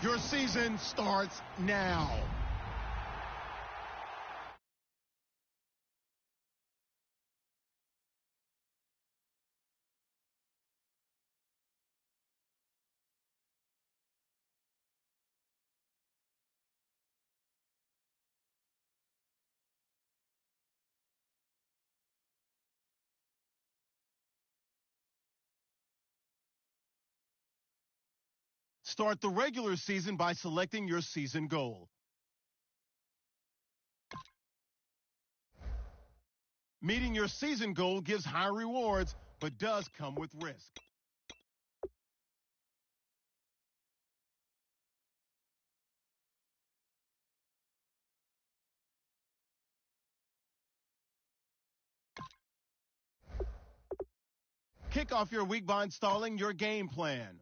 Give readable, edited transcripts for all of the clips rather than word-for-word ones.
Your season starts now. Start the regular season by selecting your season goal. Meeting your season goal gives high rewards, but does come with risk. Kick off your week by installing your game plan.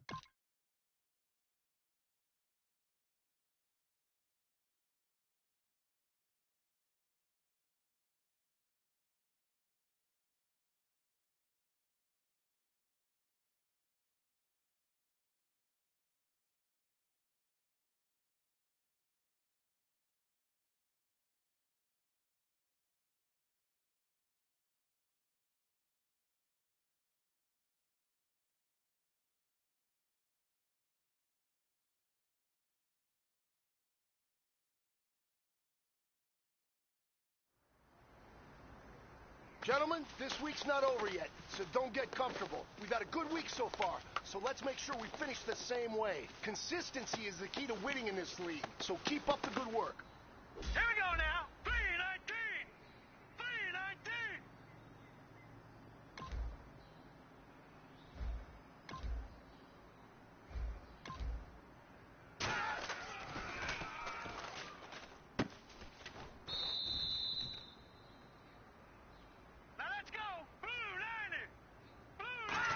Gentlemen, this week's not over yet, so don't get comfortable. We've had a good week so far, so let's make sure we finish the same way. Consistency is the key to winning in this league, so keep up the good work. Here we go now. 319! 319! Now let's go! Blue 90! Blue 90!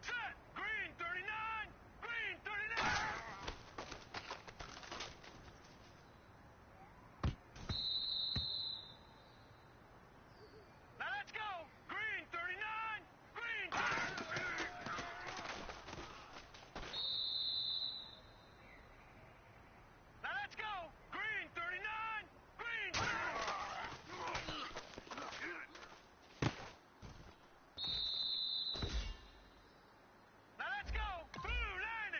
Set! Green 39! Green 39! Now let's go! Green 39! Green 39! Now let's go! Green 39! Green 39! Now let's go! Blue 90!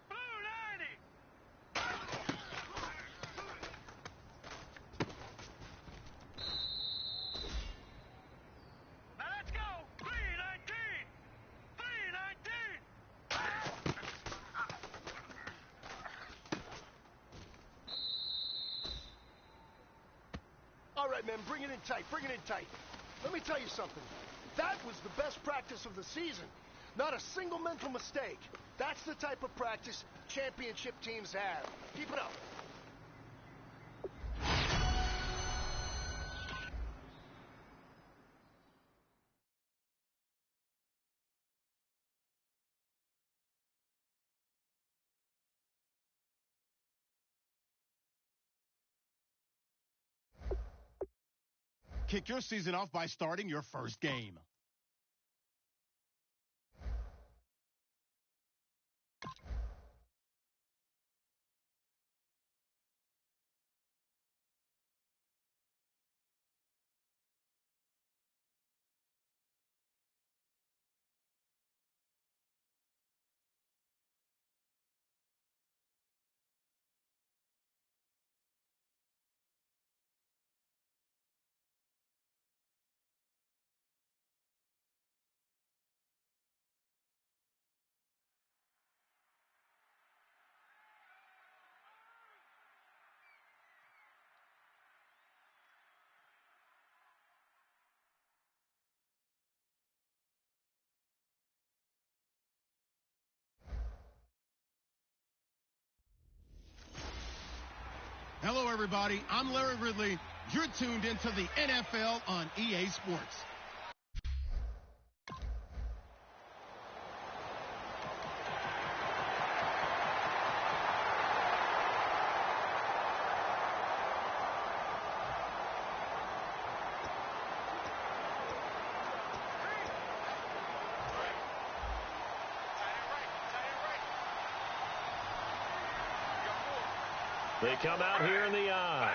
Blue 90! Now let's go! 319! 319! All right, men, bring it in tight, bring it in tight. Let me tell you something. That was the best practice of the season. Not a single mental mistake. That's the type of practice championship teams have. Keep it up. Kick your season off by starting your first game. Hello, everybody. I'm Larry Ridley. You're tuned into the NFL on EA Sports. They come out here in the I.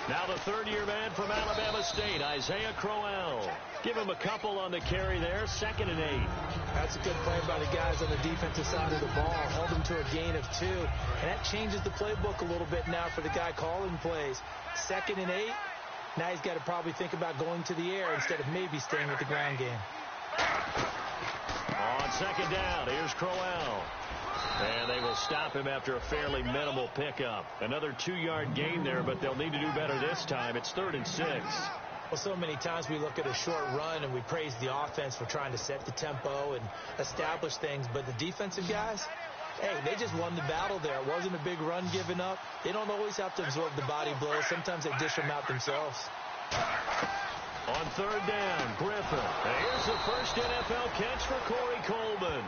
Now the third-year man from Alabama State, Isaiah Crowell. Give him a couple on the carry there, 2nd and 8. That's a good play by the guys on the defensive side of the ball. Held them to a gain of 2. And that changes the playbook a little bit now for the guy calling plays. 2nd and 8. Now he's got to probably think about going to the air instead of maybe staying with the ground game. On 2nd down, here's Crowell. And they will stop him after a fairly minimal pickup. Another 2-yard gain there, but they'll need to do better this time. It's 3rd and 6. Well, so many times we look at a short run and we praise the offense for trying to set the tempo and establish things. But the defensive guys, hey, they just won the battle there. It wasn't a big run given up. They don't always have to absorb the body blows. Sometimes they dish them out themselves. On 3rd down, Griffin. Here's the first NFL catch for Corey Coleman.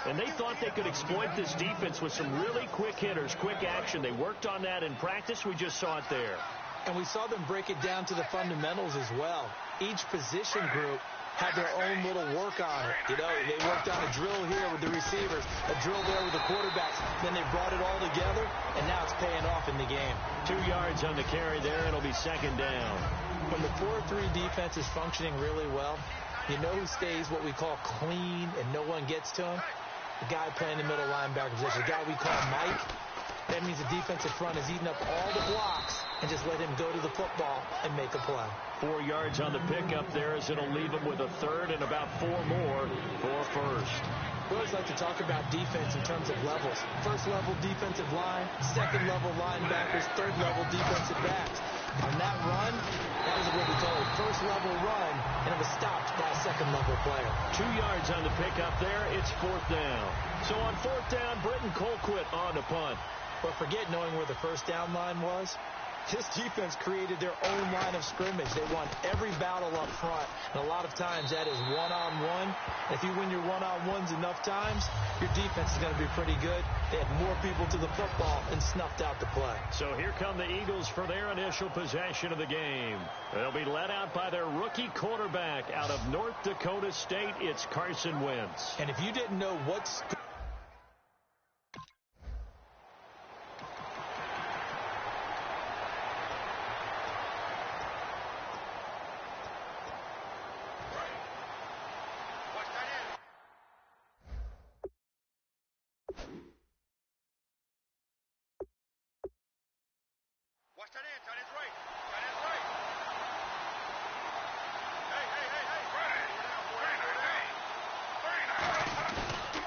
And they thought they could exploit this defense with some really quick hitters, quick action. They worked on that in practice. We just saw it there. And we saw them break it down to the fundamentals as well. Each position group had their own little work on it. You know, they worked on a drill here with the receivers, a drill there with the quarterbacks. Then they brought it all together, and now it's paying off in the game. 2 yards on the carry there. It'll be 2nd down. When the 4-3 defense is functioning really well, you know who stays what we call clean and no one gets to him? The guy playing the middle linebacker position, the guy we call Mike. That means the defensive front is eating up all the blocks and just let him go to the football and make a play. 4 yards on the pickup there as it'll leave him with a 3rd and about 4 more for 1st. We always like to talk about defense in terms of levels. 1st level defensive line, 2nd level linebackers, 3rd level defensive backs. On that run, that is what we call a 1st level run, and it was stopped by a 2nd level player. 2 yards on the pickup there. It's 4th down. So on 4th down, Britton Colquitt on the punt. But forget knowing where the 1st down line was. This defense created their own line of scrimmage. They won every battle up front, and a lot of times that is one-on-one. If you win your one-on-ones enough times, your defense is going to be pretty good. They had more people to the football and snuffed out the play. So here come the Eagles for their initial possession of the game. They'll be led out by their rookie quarterback out of North Dakota State. It's Carson Wentz. And if you didn't know what's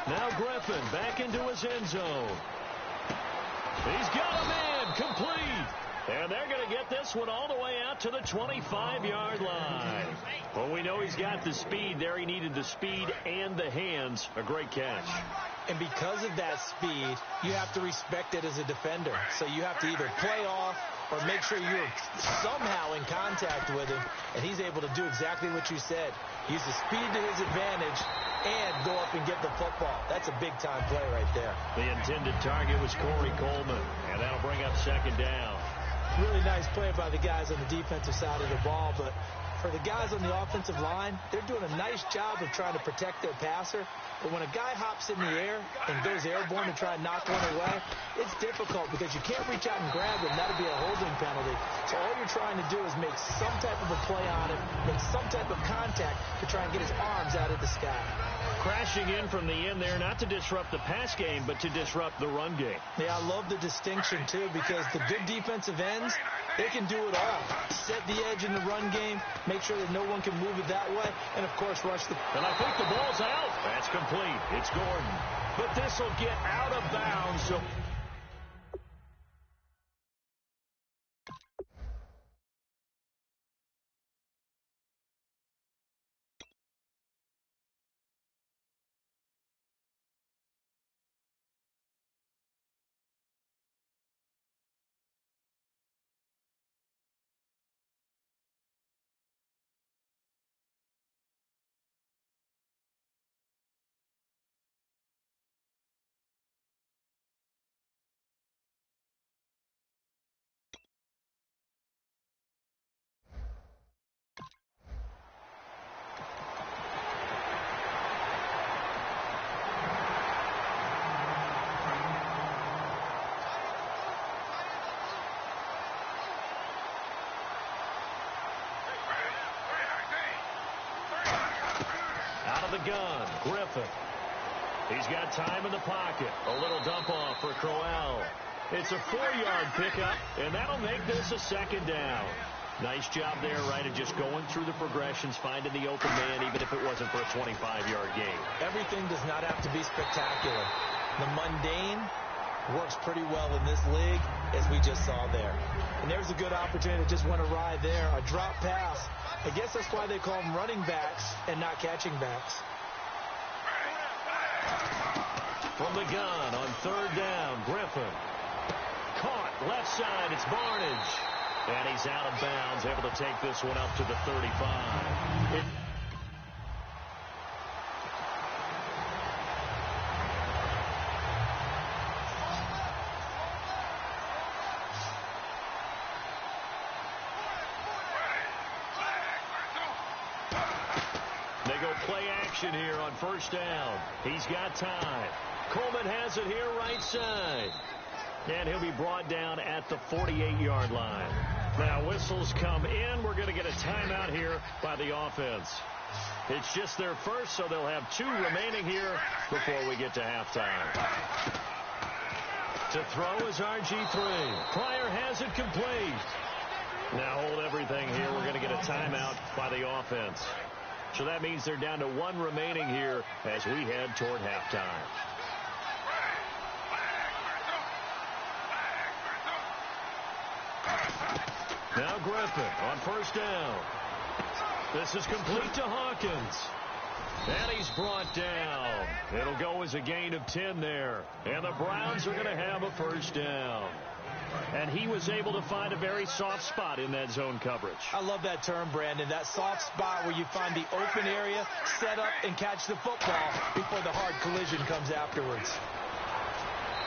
Now Griffin back into his end zone. He's got a man complete. And they're going to get this one all the way out to the 25-yard line. Well, we know he's got the speed there. He needed the speed and the hands. A great catch. And because of that speed, you have to respect it as a defender. So you have to either play off or make sure you're somehow in contact with him. And he's able to do exactly what you said. Use the speed to his advantage and go up and get the football. That's a big-time play right there. The intended target was Corey Coleman, and that'll bring up 2nd down. Really nice play by the guys on the defensive side of the ball, but for the guys on the offensive line, they're doing a nice job of trying to protect their passer. But when a guy hops in the air and goes airborne to try and knock one away, it's difficult because you can't reach out and grab him. That'll be a holding penalty. So all you're trying to do is make some type of a play on it, make some type of contact to try and get his arms out of the sky. Crashing in from the end there, not to disrupt the pass game, but to disrupt the run game. Yeah, I love the distinction, too, because the good defensive ends, they can do it all. Set the edge in the run game, make sure that no one can move it that way, and, of course, rush the... And I think the ball's out. That's complete. It's Gordon. But this will get out of bounds, so... gun, Griffin. He's got time in the pocket. A little dump off for Crowell. It's a 4-yard pickup, and that'll make this a second down. Nice job there, right, of just going through the progressions, finding the open man, even if it wasn't for a 25-yard gain. Everything does not have to be spectacular. The mundane works pretty well in this league, as we just saw there. And there's a good opportunity to just went awry there. A drop pass. I guess that's why they call them running backs and not catching backs. From the gun on 3rd down, Griffin. Caught left side, it's Barnage. And he's out of bounds, able to take this one up to the 35. They go play action here on 1st down. He's got time. Coleman has it here right side. And he'll be brought down at the 48-yard line. Now whistles come in. We're going to get a timeout here by the offense. It's just their first, so they'll have 2 remaining here before we get to halftime. To throw is RG3. Pryor has it complete. Now hold everything here. We're going to get a timeout by the offense. So that means they're down to 1 remaining here as we head toward halftime. Now Griffin on 1st down. This is complete to Hawkins. And he's brought down. It'll go as a gain of 10 there. And the Browns are going to have a 1st down. And he was able to find a very soft spot in that zone coverage. I love that term, Brandon. That soft spot where you find the open area, set up, and catch the football before the hard collision comes afterwards.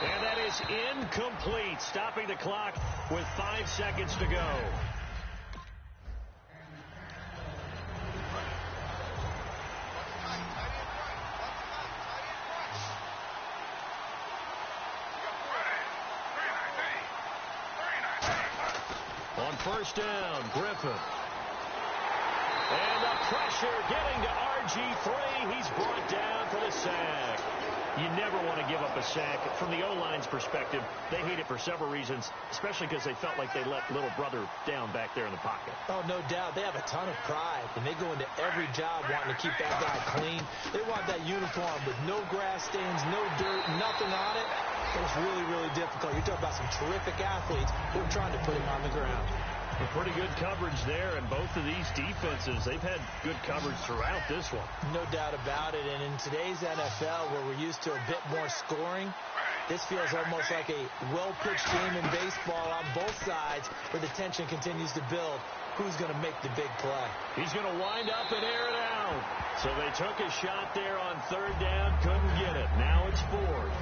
And that is incomplete, stopping the clock with 5 seconds to go. On 1st down, Griffin. And the pressure getting to RG3. He's brought down for the sack. You never want to give up a sack. From the O-line's perspective, they hate it for several reasons, especially because they felt like they let little brother down back there in the pocket. Oh, no doubt. They have a ton of pride, and they go into every job wanting to keep that guy clean. They want that uniform with no grass stains, no dirt, nothing on it. It's really, really difficult. You're talking about some terrific athletes who are trying to put him on the ground. Pretty good coverage there, and both of these defenses, they've had good coverage throughout this one. No doubt about it, and in today's NFL, where we're used to a bit more scoring, this feels almost like a well-pitched game in baseball on both sides, where the tension continues to build. Who's going to make the big play? He's going to wind up and air it out. So they took a shot there on 3rd down, couldn't get it. Now it's 4th.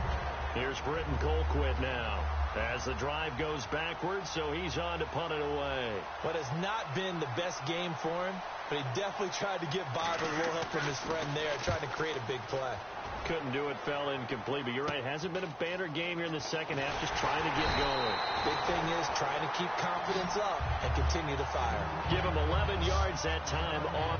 Here's Britton Colquitt now as the drive goes backwards, so he's on to punt it away. What has not been the best game for him, but he definitely tried to get by with a little help from his friend there, trying to create a big play. Couldn't do it, fell incomplete, but you're right, hasn't been a banner game here in the second half, just trying to get going. Big thing is trying to keep confidence up and continue to fire. Give him 11 yards that time on.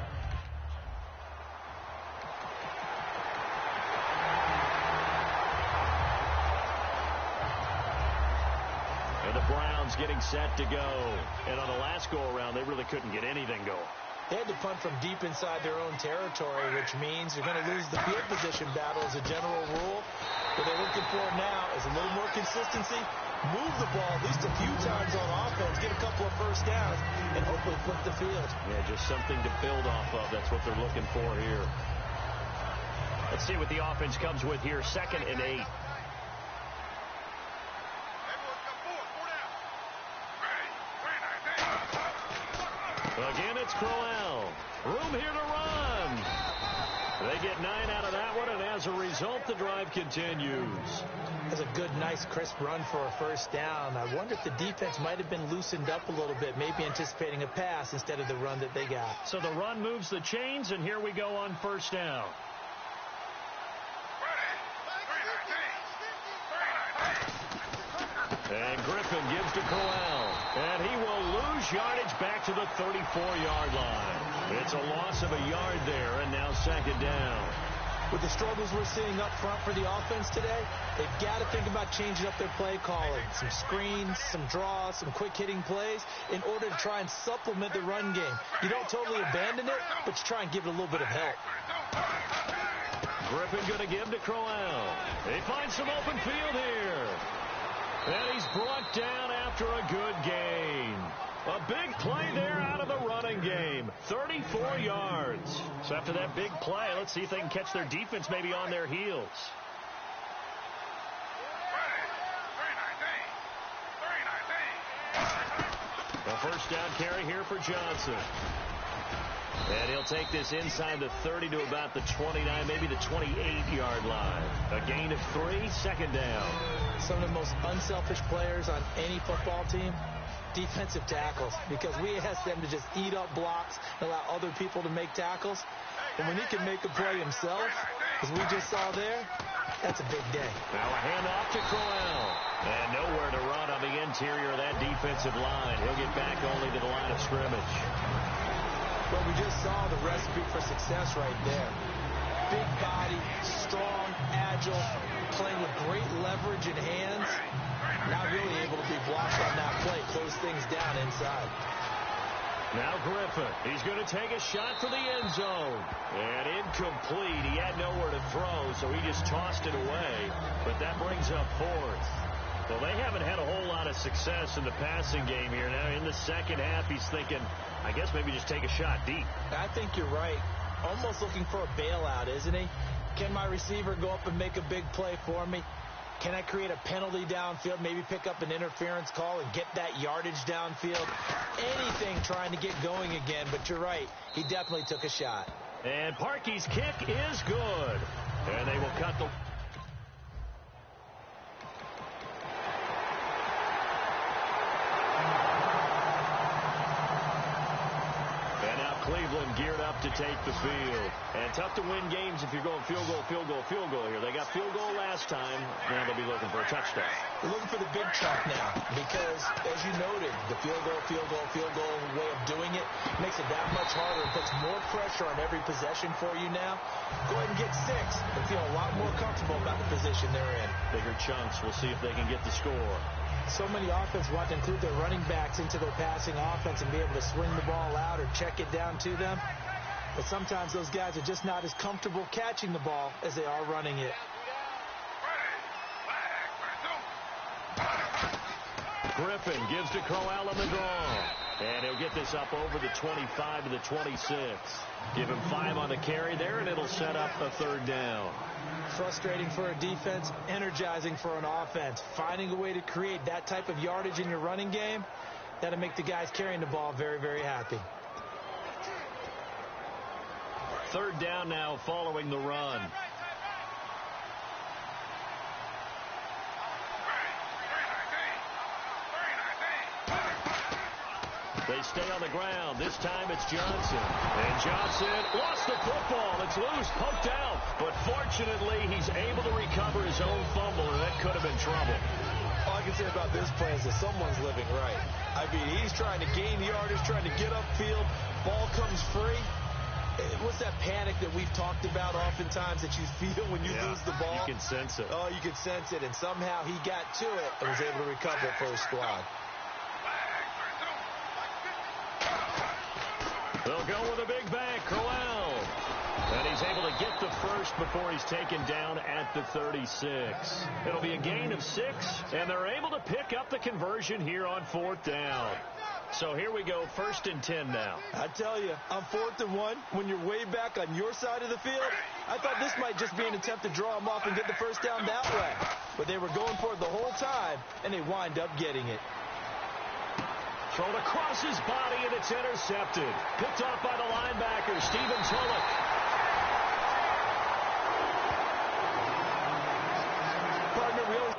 And the Browns getting set to go. And on the last go-around, they really couldn't get anything going. They had to punt from deep inside their own territory, which means they're going to lose the field position battle as a general rule. What they're looking for now is a little more consistency, move the ball at least a few times on offense, get a couple of 1st downs, and hopefully flip the field. Yeah, just something to build off of. That's what they're looking for here. Let's see what the offense comes with here. 2nd and 8. Again, it's Crowell. Room here to run. They get 9 out of that one, and as a result, the drive continues. That's a good, nice, crisp run for a 1st down. I wonder if the defense might have been loosened up a little bit, maybe anticipating a pass instead of the run that they got. So the run moves the chains, and here we go on 1st down. And Griffin gives to Crowell. And he will lose yardage back to the 34-yard line. It's a loss of a yard there, and now second down. With the struggles we're seeing up front for the offense today, they've got to think about changing up their play calling. Some screens, some draws, some quick-hitting plays in order to try and supplement the run game. You don't totally abandon it, but you try and give it a little bit of help. Griffin going to give to Crowell. He finds some open field here. And he's brought down after a good gain. A big play there out of the running game. 34 yards. So after that big play, let's see if they can catch their defense maybe on their heels. A first down carry here for Johnson. And he'll take this inside the 30 to about the 29, maybe the 28-yard line. A gain of 3, second down. Some of the most unselfish players on any football team, defensive tackles, because we ask them to just eat up blocks and allow other people to make tackles. And when he can make a play himself, as we just saw there, that's a big day. Now a handoff to Crowell. And nowhere to run on the interior of that defensive line. He'll get back only to the line of scrimmage. Well, we just saw the recipe for success right there. Big body, strong, agile, playing with great leverage in hands. Not really able to be blocked on that play. Close things down inside. Now Griffin. He's going to take a shot for the end zone. And incomplete. He had nowhere to throw, so he just tossed it away. But that brings up fourth. Well, they haven't had a whole lot of success in the passing game here. Now, in the second half, he's thinking, I guess maybe just take a shot deep. I think you're right. Almost looking for a bailout, isn't he? Can my receiver go up and make a big play for me? Can I create a penalty downfield, maybe pick up an interference call and get that yardage downfield? Anything trying to get going again, but you're right. He definitely took a shot. And Parkey's kick is good. And they will cut the... Cleveland geared up to take the field. And tough to win games if you're going field goal, field goal, field goal here. They got field goal last time. Now they'll be looking for a touchdown. They're looking for the big chunk now because, as you noted, the field goal way of doing it makes it that much harder and puts more pressure on every possession for you now. Go ahead and get 6 and feel a lot more comfortable about the position they're in. Bigger chunks. We'll see if they can get the score. So many offenses want to include their running backs into their passing offense and be able to swing the ball out or check it down to them. But sometimes those guys are just not as comfortable catching the ball as they are running it. Griffin gives to Crowell on the draw. And he'll get this up over the 25 to the 26. Give him 5 on the carry there, and it'll set up a third down. Frustrating for a defense, energizing for an offense. Finding a way to create that type of yardage in your running game, that'll make the guys carrying the ball very, very happy. Third down now following the run. They stay on the ground. This time it's Johnson. And Johnson lost the football. It's loose, poked out. But fortunately, he's able to recover his own fumble, and that could have been trouble. All I can say about this play is that someone's living right. I mean, he's trying to gain yardage, trying to get upfield. Ball comes free. What's that panic that we've talked about oftentimes that you feel when you lose the ball? You can sense it. Oh, you can sense it. And somehow he got to it and was able to recover it for his squad. They'll go with a big back, Crowell. And he's able to get the first before he's taken down at the 36. It'll be a gain of 6, and they're able to pick up the conversion here on 4th down. So here we go, 1st and 10 now. I tell you, on 4th and 1, when you're way back on your side of the field, I thought this might just be an attempt to draw them off and get the first down that way. But they were going for it the whole time, and they wind up getting it. Thrown across his body, and it's intercepted. Picked off by the linebacker, Stephen Tulloch. Partner really...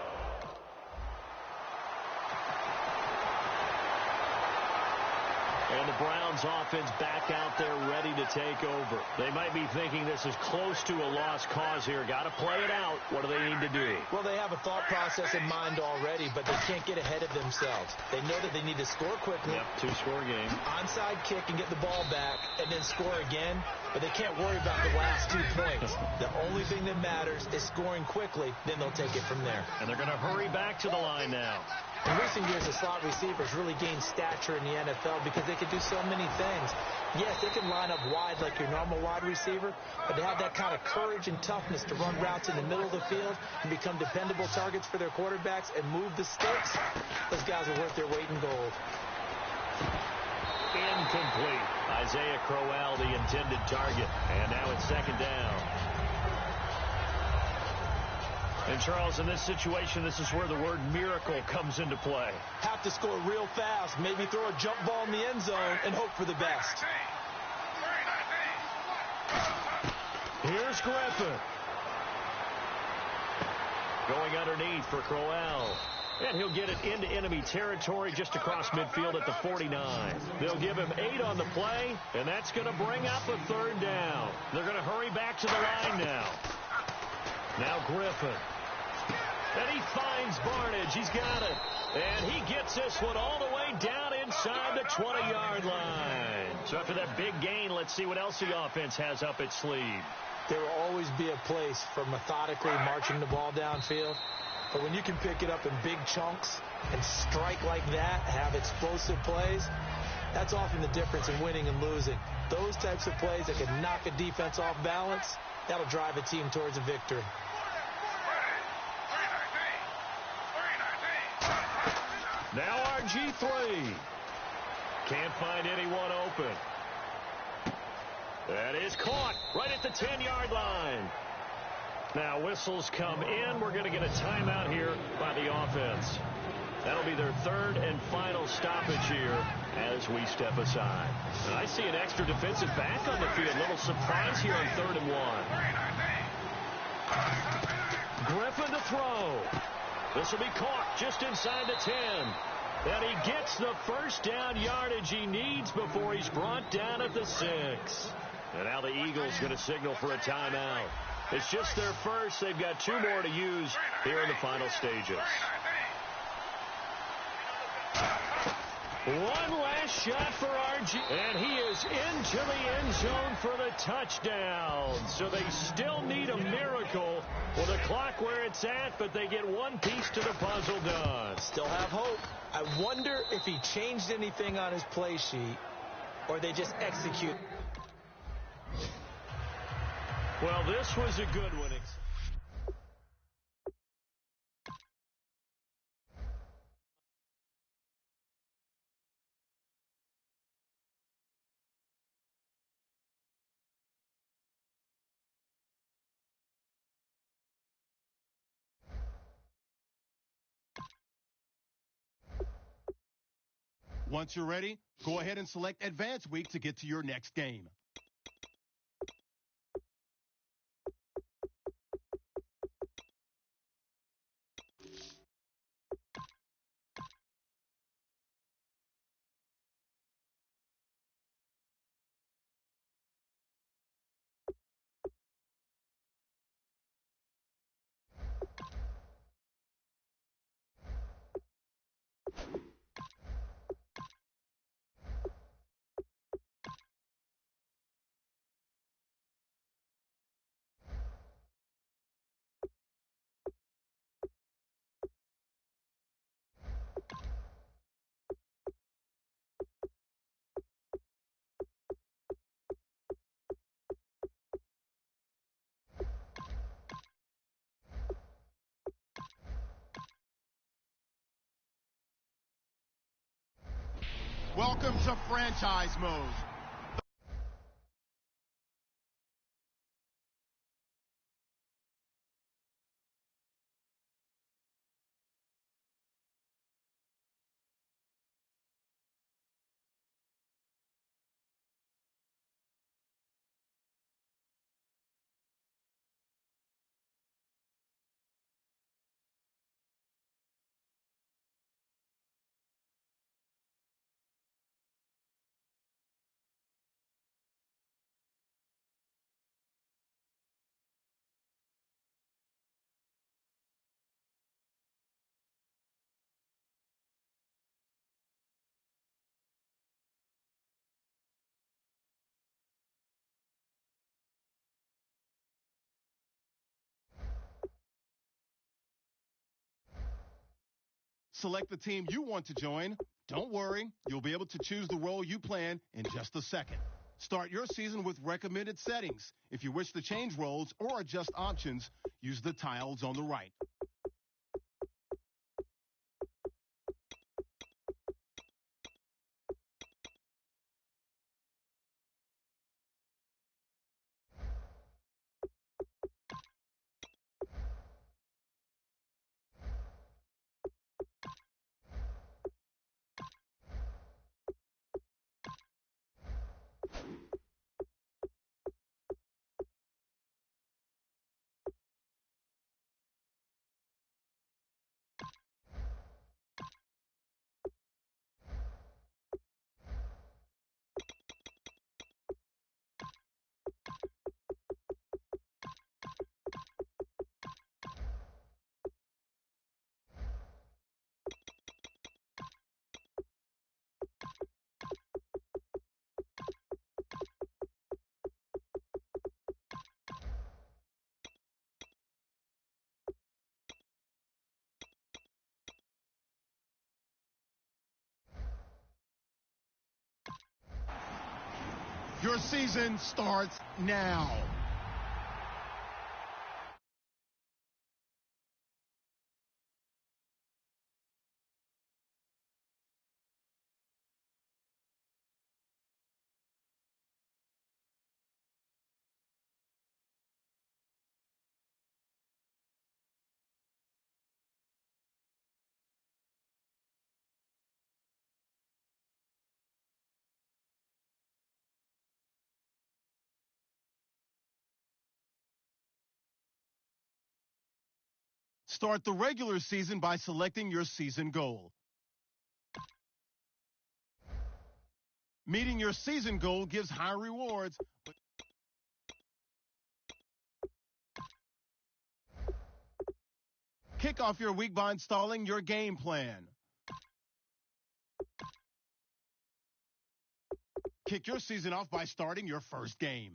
And the Browns offense back out there ready to take over. They might be thinking this is close to a lost cause here. Got to play it out. What do they need to do? Well, they have a thought process in mind already, but they can't get ahead of themselves. They know that they need to score quickly. Yep, two-score game. Onside kick and get the ball back and then score again, but they can't worry about the last 2 points. The only thing that matters is scoring quickly, then they'll take it from there. And they're going to hurry back to the line now. In recent years, the slot receivers really gained stature in the NFL because they could do so many things. Yes, they can line up wide like your normal wide receiver, but they have that kind of courage and toughness to run routes in the middle of the field and become dependable targets for their quarterbacks and move the sticks. Those guys are worth their weight in gold. Incomplete. Isaiah Crowell, the intended target. And now it's second down. And, Charles, in this situation, this is where the word miracle comes into play. Have to score real fast, maybe throw a jump ball in the end zone and hope for the best. Here's Griffin. Going underneath for Crowell. And he'll get it into enemy territory just across midfield at the 49. They'll give him 8 on the play, and that's going to bring up a third down. They're going to hurry back to the line now. Now Griffin. And he finds Barnage. He's got it. And he gets this one all the way down inside the 20-yard line. So after that big gain, let's see what else the offense has up its sleeve. There will always be a place for methodically marching the ball downfield. But when you can pick it up in big chunks and strike like that, have explosive plays, that's often the difference in winning and losing. Those types of plays that can knock a defense off balance, that'll drive a team towards a victory. Now RG3. Can't find anyone open. That is caught right at the 10-yard line. Now whistles come in. We're going to get a timeout here by the offense. That'll be their third and final stoppage here as we step aside. And I see an extra defensive back on the field. Little surprise here on 3rd and 1. Griffin to throw. This will be caught just inside the 10. And he gets the first down yardage he needs before he's brought down at the 6. And now the Eagles going to signal for a timeout. It's just their first. They've got 2 more to use here in the final stages. One last shot for RG. And he is into the end zone for the touchdown. So they still need a miracle with the clock where it's at, but they get one piece to the puzzle done. Still have hope. I wonder if he changed anything on his play sheet or they just execute. Well, this was a good one. Once you're ready, go ahead and select Advance Week to get to your next game. Welcome to franchise mode. Select the team you want to join. Don't worry, you'll be able to choose the role you plan in just a second. Start your season with recommended settings. If you wish to change roles or adjust options, use the tiles on the right. Your season starts now. Start the regular season by selecting your season goal. Meeting your season goal gives high rewards, but kick off your week by installing your game plan. Kick your season off by starting your first game.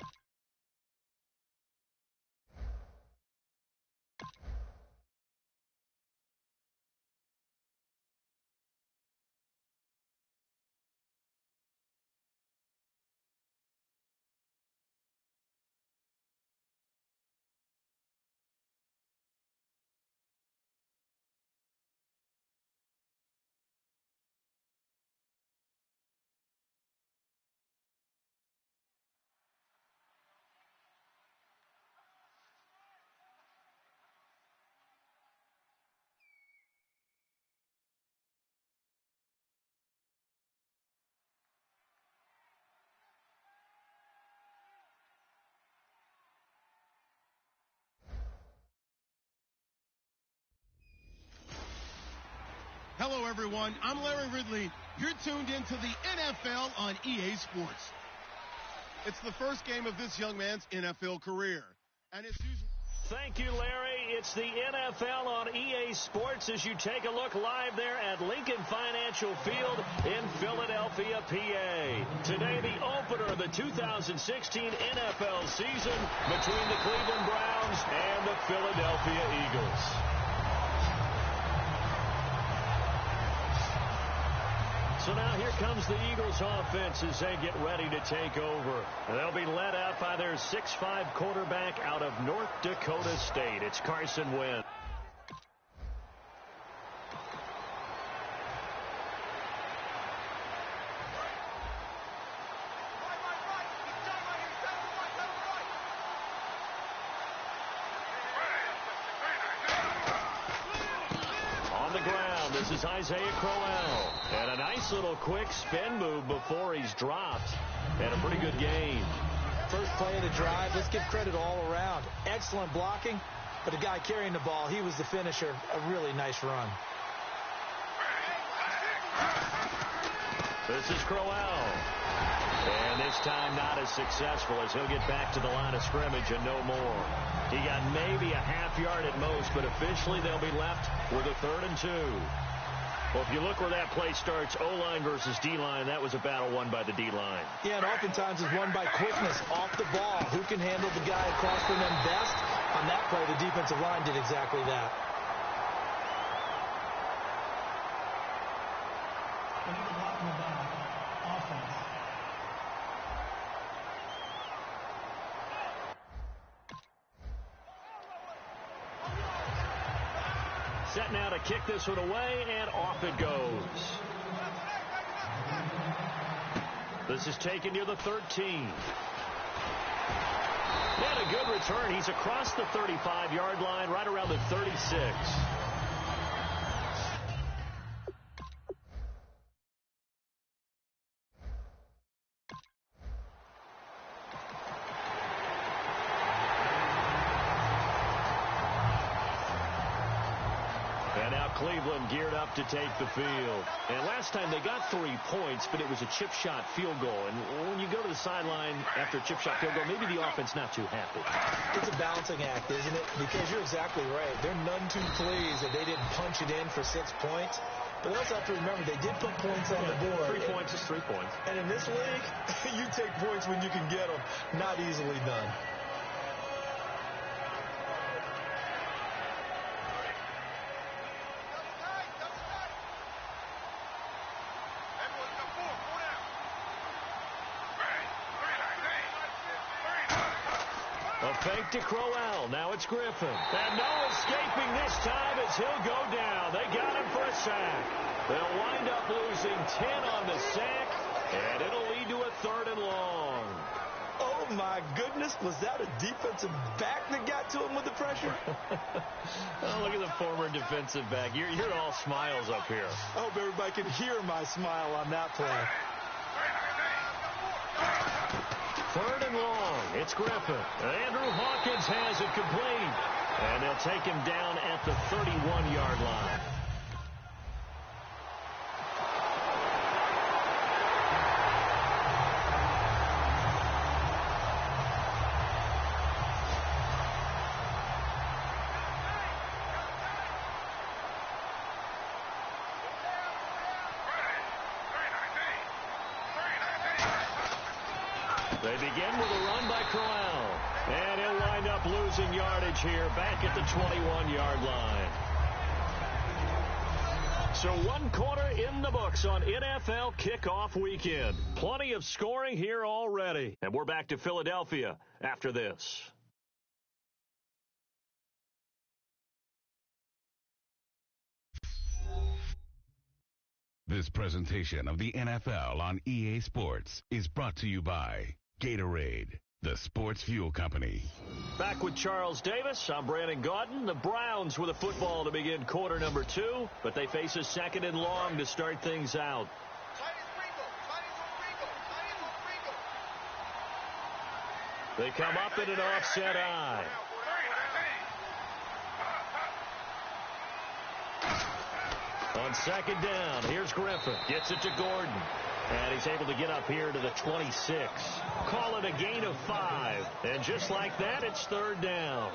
Hello, everyone. I'm Larry Ridley. You're tuned into the NFL on EA Sports. It's the first game of this young man's NFL career. And it's usually... Thank you, Larry. It's the NFL on EA Sports as you take a look live there at Lincoln Financial Field in Philadelphia, PA. Today, the opener of the 2016 NFL season between the Cleveland Browns and the Philadelphia Eagles. So now here comes the Eagles offense as they get ready to take over. They'll be led out by their 6'5" quarterback out of North Dakota State. It's Carson Wentz. This is Isaiah Crowell. And a nice little quick spin move before he's dropped. And a pretty good game. First play of the drive, let's give credit all around. Excellent blocking, but the guy carrying the ball, he was the finisher. A really nice run. This is Crowell. And this time not as successful as he'll get back to the line of scrimmage and no more. He got maybe a half yard at most, but officially they'll be left with a 3rd and 2. Well, if you look where that play starts, O-line versus D-line, that was a battle won by the D-line. Yeah, and oftentimes it's won by quickness off the ball. Who can handle the guy across from them best? On that play, the defensive line did exactly that. Set now to kick this one away, and off it goes. This is taken near the 13. And a good return. He's across the 35-yard line, right around the 36. And now Cleveland geared up to take the field. And last time they got 3 points, but it was a chip shot field goal. And when you go to the sideline after a chip shot field goal, maybe the offense not too happy. It's a balancing act, isn't it? Because you're exactly right. They're none too pleased that they didn't punch it in for 6 points. But they also have to remember they did put points on the board. 3 points is 3 points. And in this league, you take points when you can get them. Not easily done. A fake to Crowell. Now it's Griffin. And no escaping this time as he'll go down. They got him for a sack. They'll wind up losing 10 on the sack, and it'll lead to a 3rd and long. Oh, my goodness. Was that a defensive back that got to him with the pressure? Oh, look at the former defensive back. You're all smiles up here. I hope everybody can hear my smile on that play. 3rd and long. It's Griffin. Andrew Hawkins has it complete. And they'll take him down at the 31-yard line. They begin with a run by Crowell. And he'll wind up losing yardage here back at the 21-yard line. So 1 quarter in the books on NFL kickoff weekend. Plenty of scoring here already. And we're back to Philadelphia after this. This presentation of the NFL on EA Sports is brought to you by Gatorade, the sports fuel company. Back with Charles Davis. I'm Brandon Gaudin. The Browns with a football to begin quarter number 2, but they face a 2nd and long to start things out. They come up in an offset eye. On 2nd down, here's Griffin. Gets it to Gordon. And he's able to get up here to the 26. Call it a gain of 5. And just like that, it's 3rd down.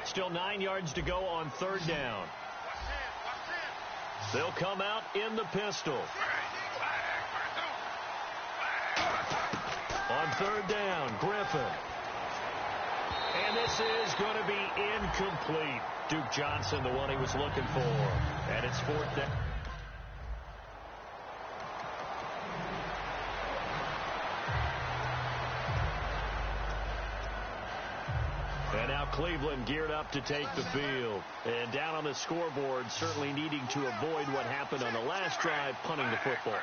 Still 9 yards to go on 3rd down. They'll come out in the pistol. On 3rd down, Griffin. And this is going to be incomplete. Duke Johnson, the one he was looking for. And it's 4th down. And now Cleveland geared up to take the field. And down on the scoreboard, certainly needing to avoid what happened on the last drive, punting the football.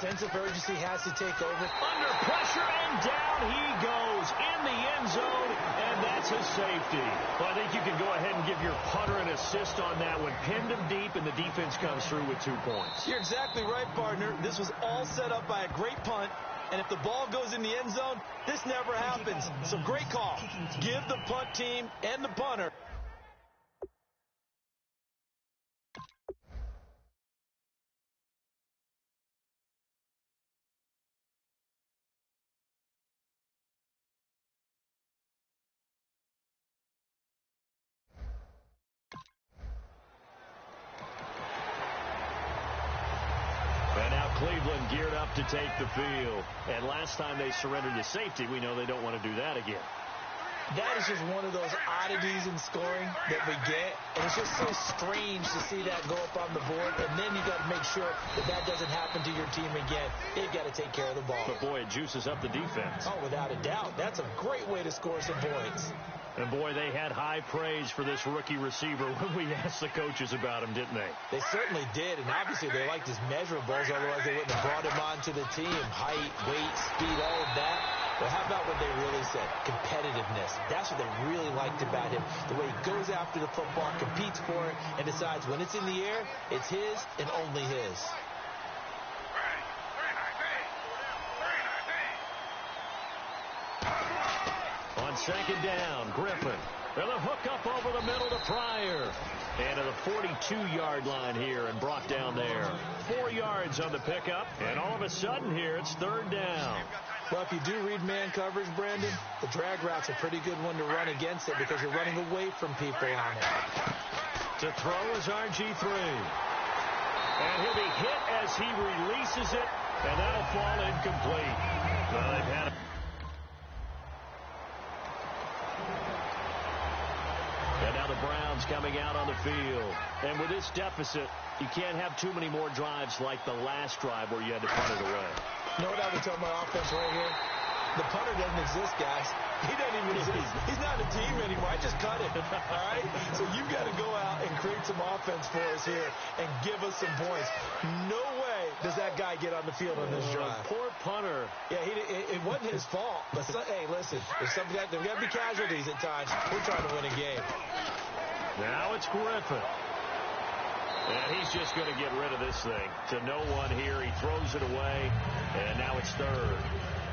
Sense of urgency has to take over. Under pressure, and down he goes in the end zone, and that's a safety. Well, I think you can go ahead and give your punter an assist on that one. Pinned him deep, and the defense comes through with 2 points. You're exactly right, partner. This was all set up by a great punt, and if the ball goes in the end zone, this never happens. So great call. Give the punt team and the punter. And now Cleveland geared up to take the field. And last time they surrendered to safety, we know they don't want to do that again. That is just one of those oddities in scoring that we get, and it's just so strange to see that go up on the board, and then you got to make sure that doesn't happen to your team again. They've got to take care of the ball. But, boy, it juices up the defense. Oh, without a doubt. That's a great way to score some points. And, boy, they had high praise for this rookie receiver when we asked the coaches about him, didn't they? They certainly did, and obviously they liked his measurables, otherwise they wouldn't have brought him onto the team. Height, weight, speed, all of that. But how about what they really said? Competitiveness. That's what they really liked about him. The way he goes after the football, competes for it, and decides when it's in the air, it's his and only his. On second down, Griffin. They'll hook up over the middle to Pryor. And to the 42-yard line here and brought down there. 4 yards on the pickup, and all of a sudden here it's third down. Well, if you do read man coverage, Brandon, the drag route's a pretty good one to run against it because you're running away from people on it. To throw is RG3. And he'll be hit as he releases it, and that'll fall incomplete. Well, they've had And now the Browns coming out on the field. And with this deficit, you can't have too many more drives like the last drive where you had to punt it away. You know what I would tell my offense right here? The punter doesn't exist, guys. He doesn't even exist. He's not a team anymore. I just cut it, all right? So you've got to go out and create some offense for us here and give us some points. No way does that guy get on the field on this drive. Poor punter. Yeah, it wasn't his fault. But hey, listen, there's got to be casualties at times. We're trying to win a game. Now it's Griffin. And he's just going to get rid of this thing. To no one here. He throws it away, and now it's third.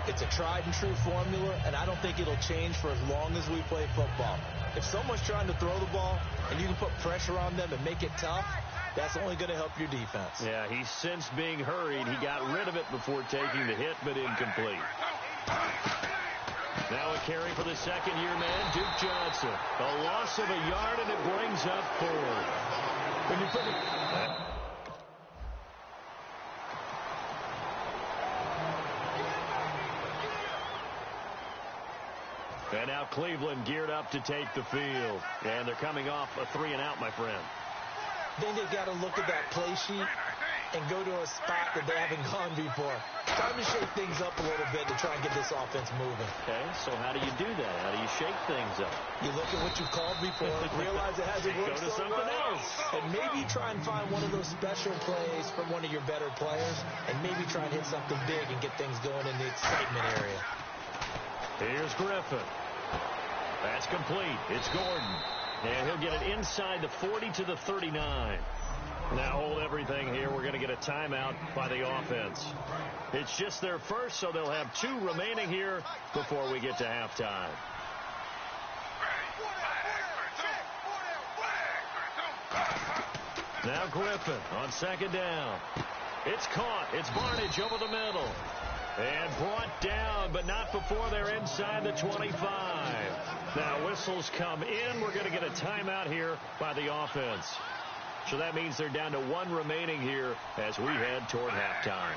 It's a tried-and-true formula, and I don't think it'll change for as long as we play football. If someone's trying to throw the ball and you can put pressure on them and make it tough, that's only going to help your defense. Yeah, he's since being hurried. He got rid of it before taking the hit, but incomplete. Now a carry for the second-year man, Duke Johnson. A loss of a yard, and it brings up 4. When you put it... And now Cleveland geared up to take the field. And they're coming off a 3-and-out, my friend. Then they've got to look at that play sheet and go to a spot that they haven't gone before. Time to shake things up a little bit to try and get this offense moving. Okay, so how do you do that? How do you shake things up? You look at what you've called before, realize it hasn't worked so something well, else. And maybe try and find one of those special plays from one of your better players, and maybe try and hit something big and get things going in the excitement area. Here's Griffin. That's complete. It's Gordon. And he'll get it inside the 40 to the 39. Now hold everything here. We're going to get a timeout by the offense. It's just their first, so they'll have 2 remaining here before we get to halftime. Now Griffin on second down. It's caught. It's Barnage over the middle. And brought down, but not before they're inside the 25. Now whistles come in. We're going to get a timeout here by the offense. So that means they're down to 1 remaining here as we head toward halftime.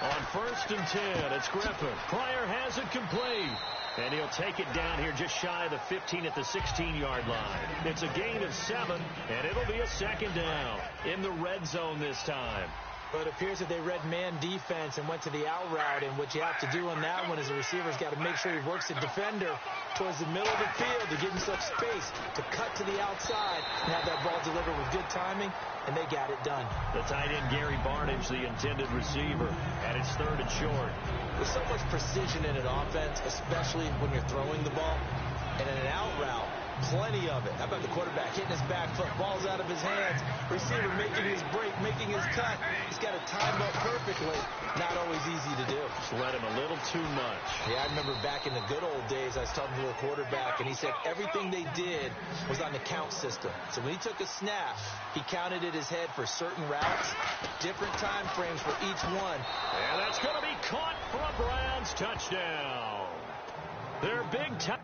On 1st and 10, it's Griffin. Pryor has it complete. And he'll take it down here just shy of the 15 at the 16-yard line. It's a gain of 7, and it'll be a second down in the red zone this time. But it appears that they read man defense and went to the out route, and what you have to do on that one is the receiver's got to make sure he works the defender towards the middle of the field to give himself space to cut to the outside and have that ball delivered with good timing, and they got it done. The tight end, Gary Barnage, the intended receiver, and it's 3rd and short. There's so much precision in an offense, especially when you're throwing the ball, and in an out route, plenty of it. How about the quarterback hitting his back foot, ball's out of his hands, receiver making his break, making his cut. He's got it timed up perfectly. Not always easy to do. Just let him a little too much. Yeah, I remember back in the good old days, I was talking to a quarterback, and he said everything they did was on the count system. So when he took a snap, he counted in his head for certain routes, different time frames for each one. And that's going to be caught for a Browns touchdown. Their big time.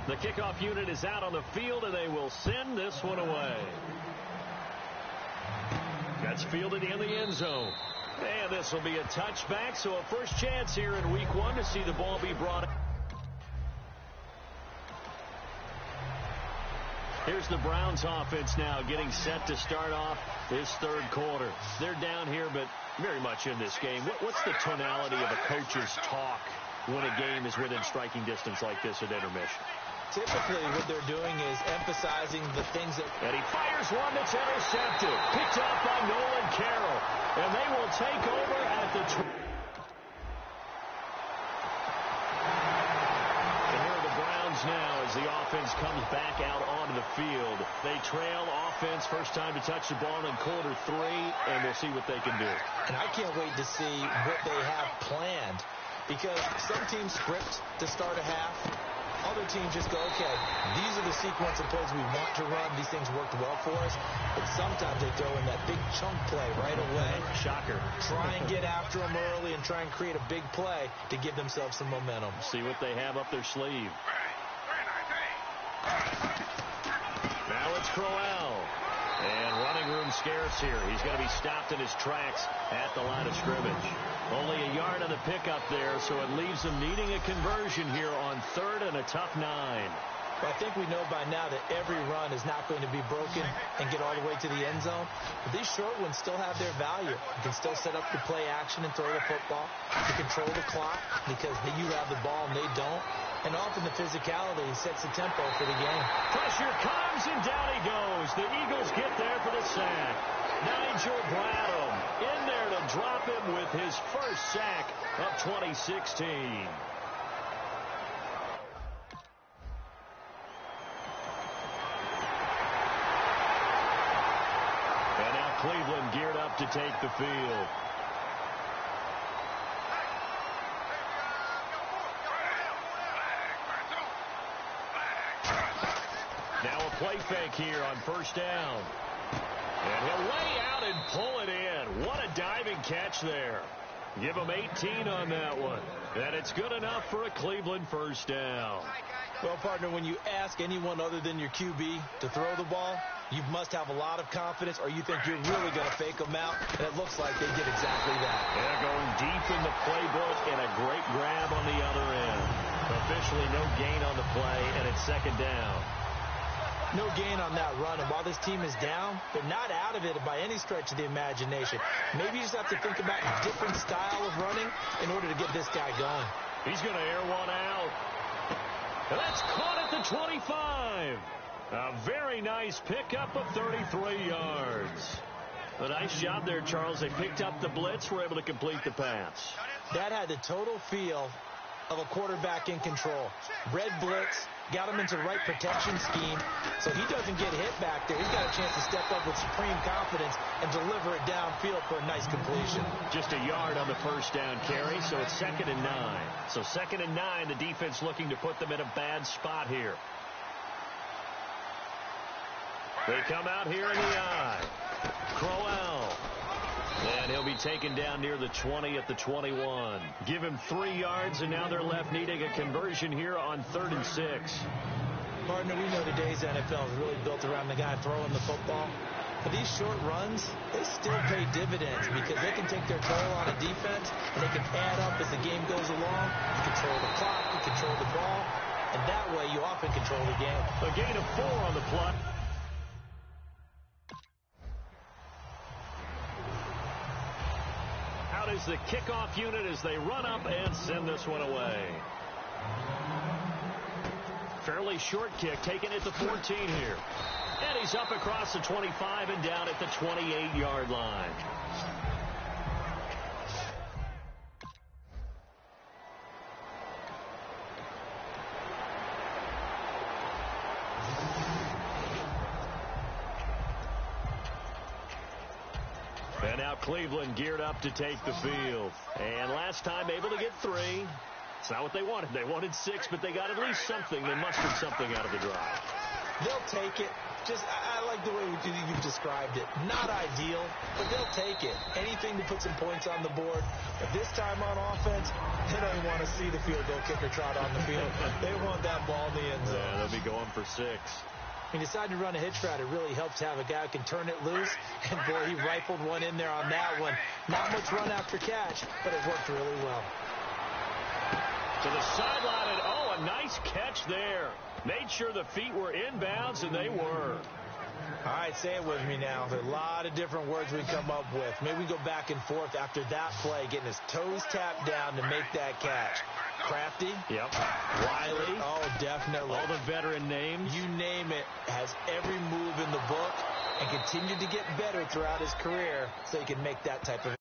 The kickoff unit is out on the field, and they will send this one away. That's fielded in the end zone. And this will be a touchback, so a first chance here in week 1 to see the ball be brought up. Here's the Browns offense now getting set to start off this third quarter. They're down here, but very much in this game. What's the tonality of a coach's talk when a game is within striking distance like this at intermission? Typically, what they're doing is emphasizing the things that... And he fires one that's intercepted. Picked off by Nolan Carroll. And they will take over at the... And here are the Browns now as the offense comes back out onto the field. They trail offense, first time to touch the ball in quarter 3, and we'll see what they can do. And I can't wait to see what they have planned, because some teams script to start a half. Other teams just go, okay, these are the sequence of plays we want to run. These things worked well for us. But sometimes they throw in that big chunk play right away. Shocker. Try and get after them early and try and create a big play to give themselves some momentum. See what they have up their sleeve. Now it's Crowell. And running room scarce here. He's going to be stopped in his tracks at the line of scrimmage. Only a yard on the pickup there, so it leaves them needing a conversion here on third and a tough 9. I think we know by now that every run is not going to be broken and get all the way to the end zone. But these short ones still have their value. You can still set up your play action and throw the football. You control the clock because you have the ball and they don't. And often the physicality sets the tempo for the game. Pressure comes, and down he goes. The Eagles get there for the sack. Nigel Bradham in there to drop him with his first sack of 2016. And now Cleveland geared up to take the field. Now a play fake here on first down. And he'll lay out and pull it in. What a diving catch there. Give him 18 on that one. And it's good enough for a Cleveland first down. Well, partner, when you ask anyone other than your QB to throw the ball, you must have a lot of confidence, or you think you're really going to fake them out. And it looks like they did exactly that. They're going deep in the playbook, and a great grab on the other end. Officially no gain on the play, and it's second down. No gain on that run, and while this team is down, they're not out of it by any stretch of the imagination. Maybe you just have to think about a different style of running in order to get this guy going. He's going to air one out. And that's caught at the 25. A very nice pickup of 33 yards. A nice job there, Charles. They picked up the blitz, were able to complete the pass. That had the total feel of a quarterback in control. Red blitz, got him into the right protection scheme, so he doesn't get hit back there. He's got a chance to step up with supreme confidence and deliver it downfield for a nice completion. Just a yard on the first down carry, so it's 2nd and 9. So 2nd and 9, the defense looking to put them in a bad spot here. They come out here in the eye. Crowell. And he'll be taken down near the 20 at the 21. Give him 3 yards, and now they're left needing a conversion here on 3rd and 6. Partner, we know today's NFL is really built around the guy throwing the football. But these short runs, they still pay dividends because they can take their toll on a defense, and they can add up as the game goes along. You control the clock, you control the ball, and that way you often control the game. A gain of 4 on the plot. Out is the kickoff unit as they run up and send this one away. Fairly short kick, taken at the 14 here. And he's up across the 25 and down at the 28-yard line. And now Cleveland geared up to take the field. And last time able to get 3. It's not what they wanted. They wanted 6, but they got at least something. They mustered something out of the drive. They'll take it. I like the way you've described it. Not ideal, but they'll take it. Anything to put some points on the board. But this time on offense, they don't even want to see the field goal kicker trot on the field. They want that ball in the end zone. Yeah, they'll be going for 6. When you decide to run a hitch route, it really helps to have a guy who can turn it loose. And, boy, he rifled one in there on that one. Not much run after catch, but it worked really well. To the sideline, and a nice catch there. Made sure the feet were inbounds, and they were. All right, say it with me now. There's a lot of different words we come up with. Maybe we go back and forth after that play, getting his toes tapped down to make that catch. Crafty. Yep. Wiley. Oh, definitely. All the veteran names. You name it. Has every move in the book and continued to get better throughout his career so he can make that type of